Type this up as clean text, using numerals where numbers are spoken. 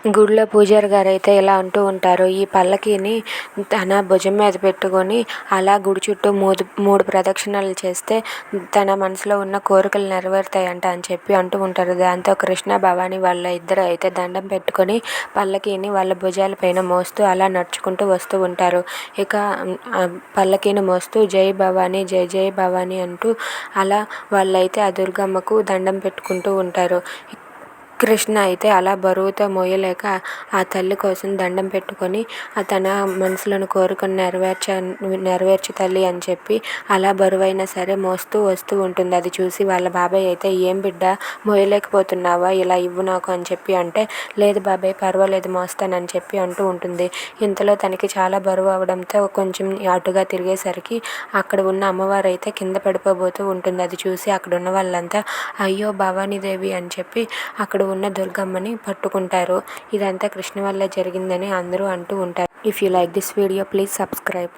గుడిలో పూజారి గారు అయితే ఇలా అంటూ ఉంటారు, ఈ పల్లకీని తన భుజం మీద పెట్టుకొని అలా గుడి చుట్టూ మూడు ప్రదక్షిణాలు చేస్తే తన మనసులో ఉన్న కోరికలు నెరవేరుతాయంట అని చెప్పి అంటూ ఉంటారు. దాంతో కృష్ణ భవాని వాళ్ళ ఇద్దరు అయితే దండం పెట్టుకొని పల్లకీని వాళ్ళ భుజాల పైన మోస్తూ అలా నడుచుకుంటూ వస్తూ ఉంటారు. ఇక పల్లకీని మోస్తూ జై భవాని జై జై భవాని అంటూ అలా వాళ్ళైతే ఆ దుర్గమ్మకు దండం పెట్టుకుంటూ ఉంటారు. కృష్ణ అయితే అలా బరువుతో మోయలేక ఆ తల్లి కోసం దండం పెట్టుకొని తన మనసులోని కోరికను నెరవేర్చు తల్లి అని చెప్పి అలా బరువైనా సరే మోస్తూ వస్తూ ఉంటుంది. అది చూసి వాళ్ళ బాబాయ్ అయితే, ఏం బిడ్డ మోయలేకపోతున్నావా, ఇలా ఇవ్వు నాకు అని చెప్పి అంటే, లేదు బాబాయ్ పర్వాలేదు మోస్తానని చెప్పి అంటూ ఉంటుంది. ఇంతలో తనకి చాలా బరువు అవడంతో కొంచెం అటుగా తిరిగేసరికి అక్కడ ఉన్న అమ్మవారు అయితే కింద పడిపోబోతూ ఉంటుంది. అది చూసి అక్కడ ఉన్న వాళ్ళంతా అయ్యో భవానీదేవి అని చెప్పి అక్కడ ఉన్న దుర్గమ్మని పట్టుకుంటారు. ఇదంతా కృష్ణ వల్ల జరిగిందని అందరూ అంటూ ఉంటారు. If you like this video please subscribe.